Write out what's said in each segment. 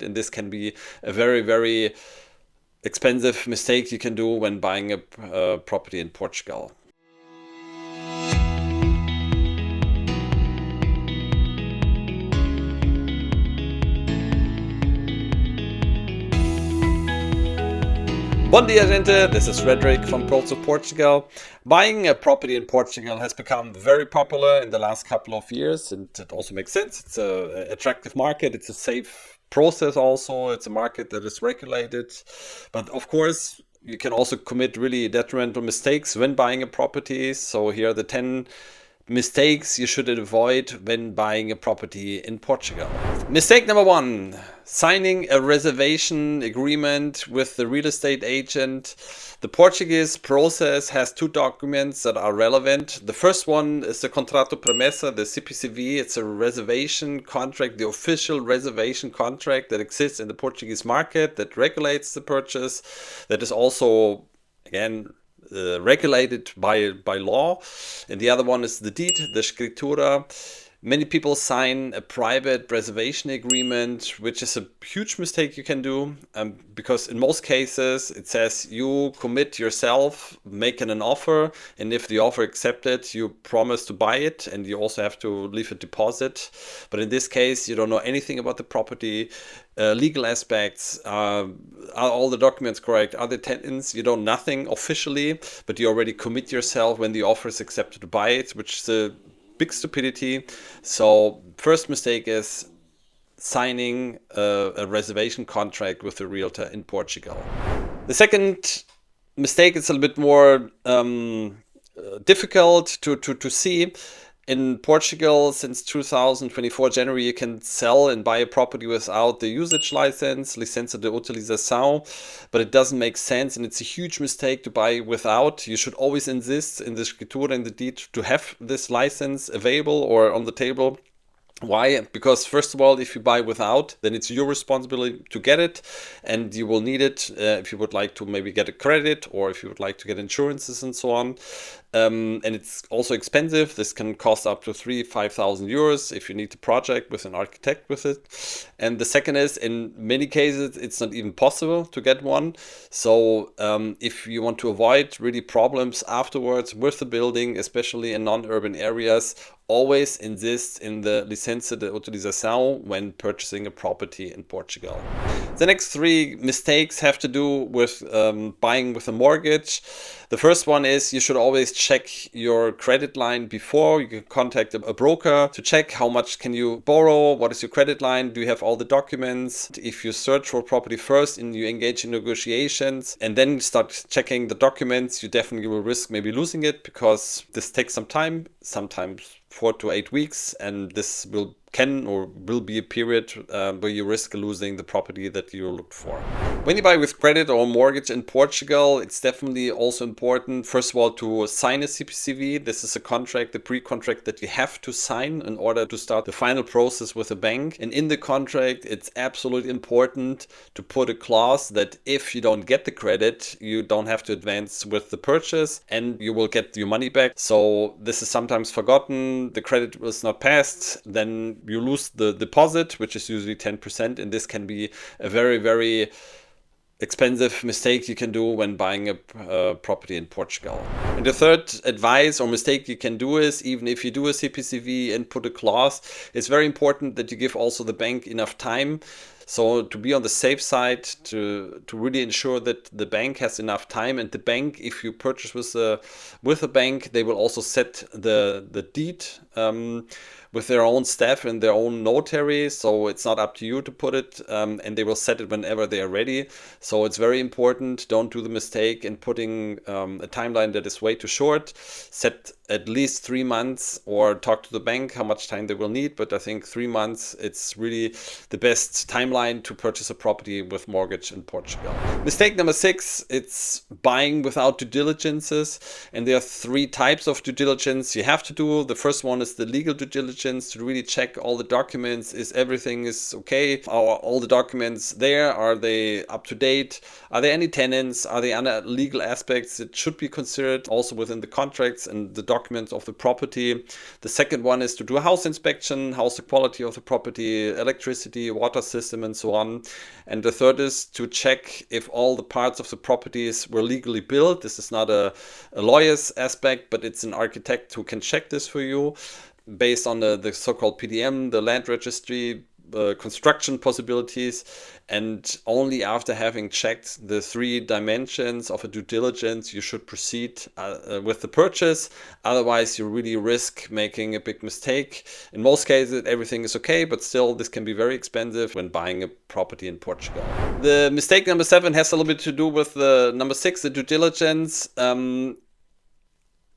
And this can be a very, very expensive mistake you can do when buying a property in Portugal. Bom dia, gente. This is Frederick from Pearls of Portugal. Buying a property in Portugal has become very popular in the last couple of years, and it also makes sense. It's an attractive market. It's a safe process also. It's a market that is regulated. But of course, you can also commit really detrimental mistakes when buying a property. So here are the 10 mistakes you should avoid when buying a property in Portugal. Mistake number 1, signing a reservation agreement with the real estate agent. The Portuguese process has 2 documents that are relevant. The first one is the Contrato Promessa, the CPCV. It's a reservation contract, the official reservation contract that exists in the Portuguese market that regulates the purchase, that is also, again, regulated by law. And the other one is the deed, the scritura. Many people sign a private reservation agreement, which is a huge mistake you can do, because in most cases it says you commit yourself, making an offer, and if the offer accepted, you promise to buy it, and you also have to leave a deposit. But in this case, you don't know anything about the property, legal aspects, are all the documents correct, are the tenants, you know nothing officially, but you already commit yourself when the offer is accepted to buy it, which is a big stupidity. So first mistake is signing a reservation contract with a realtor in Portugal. The second mistake is a little bit more difficult to see. In Portugal, since 2024 January, you can sell and buy a property without the usage license, licença de utilização, but it doesn't make sense, and it's a huge mistake to buy without. You should always insist in the scritura and the deed to have this license available or on the table. Why? Because first of all, if you buy without, then it's your responsibility to get it, and you will need it if you would like to maybe get a credit, or if you would like to get insurances and so on. And it's also expensive. This can cost up to 5,000 euros if you need a project with an architect with it. And the second is, in many cases, it's not even possible to get one. So if you want to avoid really problems afterwards with the building, especially in non-urban areas, always insist in the licença de utilização when purchasing a property in Portugal. The next 3 mistakes have to do with buying with a mortgage. The first one is you should always check your credit line before. You can contact a broker to check how much can you borrow, what is your credit line, do you have all the documents. If you search for property first and you engage in negotiations and then start checking the documents, you definitely will risk maybe losing it, because this takes some time, sometimes 4 to 8 weeks, and this will be a period where you risk losing the property that you looked for. When you buy with credit or mortgage in Portugal, it's definitely also important, first of all, to sign a CPCV. This is a contract, the pre-contract that you have to sign in order to start the final process with a bank. And in the contract, it's absolutely important to put a clause that if you don't get the credit, you don't have to advance with the purchase and you will get your money back. So this is sometimes forgotten. The credit was not passed, then you lose the deposit, which is usually 10%, and this can be a very, very expensive mistake you can do when buying a property in Portugal. And the third advice or mistake you can do is, even if you do a CPCV and put a clause, it's very important that you give also the bank enough time. So to be on the safe side, to really ensure that the bank has enough time, and the bank, if you purchase with a bank, they will also set the deed with their own staff and their own notary. So it's not up to you to put it, and they will set it whenever they are ready. So it's very important. Don't do the mistake in putting a timeline that is way too short. Set at least 3 months, or talk to the bank how much time they will need. But I think 3 months, it's really the best timeline to purchase a property with mortgage in Portugal. Mistake number 6, it's buying without due diligences. And there are 3 types of due diligence you have to do. The first one is the legal due diligence, to really check all the documents. Is everything is okay? Are all the documents there? Are they up to date? Are there any tenants? Are there other legal aspects that should be considered also within the contracts and the documents of the property? The second one is to do a house inspection. How's the quality of the property, electricity, water system, system and so on. And the third is to check if all the parts of the properties were legally built. This is not a lawyer's aspect, but it's an architect who can check this for you based on the so-called PDM, the land registry, construction possibilities. And only after having checked the 3 dimensions of a due diligence, you should proceed with the purchase. Otherwise, you really risk making a big mistake. In most cases, everything is okay, but still, this can be very expensive when buying a property in Portugal. The mistake number 7 has a little bit to do with the number 6, the due diligence.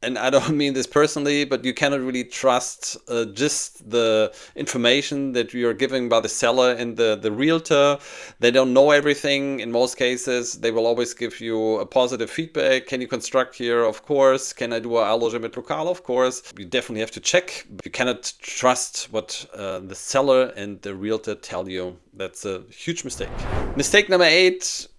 And I don't mean this personally, but you cannot really trust just the information that you are giving by the seller and the realtor. They don't know everything. In most cases, they will always give you a positive feedback. Can you construct here? Of course. Can I do a allogement local? Of course. You definitely have to check. You cannot trust what the seller and the realtor tell you. That's a huge mistake. Mistake number 8.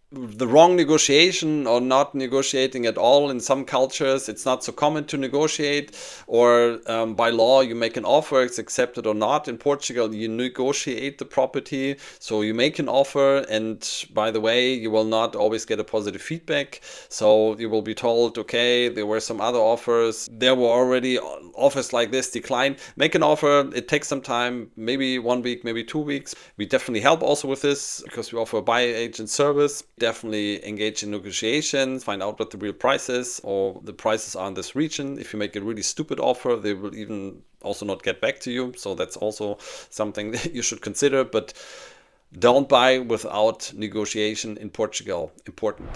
The wrong negotiation or not negotiating at all. In some cultures, it's not so common to negotiate, or by law, you make an offer, it's accepted or not. In Portugal, you negotiate the property. So you make an offer, and by the way, you will not always get a positive feedback. So you will be told, okay, there were some other offers. There were already offers like this declined. Make an offer. It takes some time, maybe 1 week, maybe 2 weeks. We definitely help also with this because we offer a buyer agent service. Definitely engage in negotiations, find out what the real price is or the prices are in this region. If you make a really stupid offer, they will even also not get back to you. So that's also something that you should consider. But don't buy without negotiation in Portugal. Important.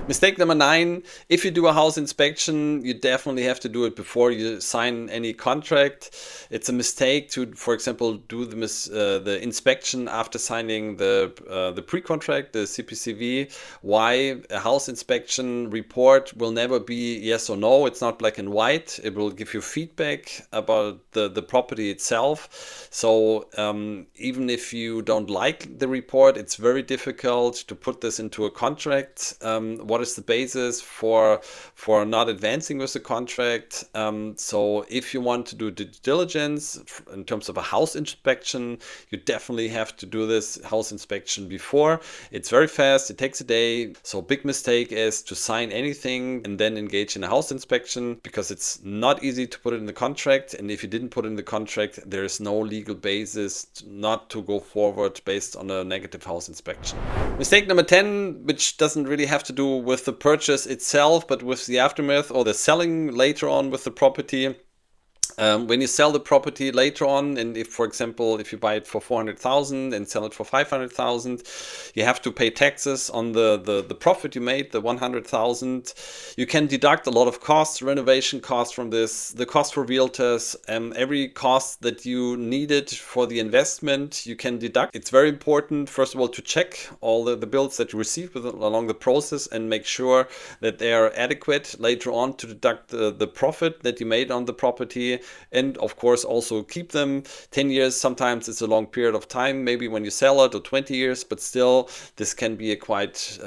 Mistake number 9. If you do a house inspection, you definitely have to do it before you sign any contract. It's a mistake to, for example, do the inspection after signing the pre-contract, the CPCV. Why? A house inspection report will never be yes or no. It's not black and white. It will give you feedback about the property itself. So even if you don't like the report, it's very difficult to put this into a contract. What is the basis for not advancing with the contract? So if you want to do due diligence in terms of a house inspection, you definitely have to do this house inspection before. It's very fast, it takes a day. So big mistake is to sign anything and then engage in a house inspection, because it's not easy to put it in the contract. And if you didn't put it in the contract, there is no legal basis not to go forward based on a negative house inspection. Mistake number 10, which doesn't really have to do with the purchase itself, but with the aftermath or the selling later on with the property. When you sell the property later on, and if, for example, if you buy it for 400,000 and sell it for 500,000, you have to pay taxes on the profit you made, the 100,000. You can deduct a lot of costs, renovation costs from this, the cost for realtors, every cost that you needed for the investment, you can deduct. It's very important, first of all, to check all the bills that you receive along the process and make sure that they are adequate later on to deduct the profit that you made on the property. And of course also keep them 10 years. Sometimes it's a long period of time, maybe when you sell it, or 20 years, but still this can be a quite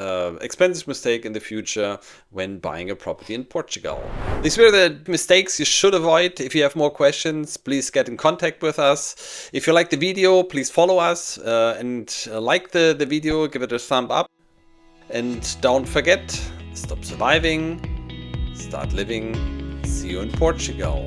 expensive mistake in the future when buying a property in Portugal. These were the mistakes you should avoid. If you have more questions, please get in contact with us. If you like the video, please follow us and like the video, give it a thumb up. And don't forget, stop surviving, start living. See you in Portugal.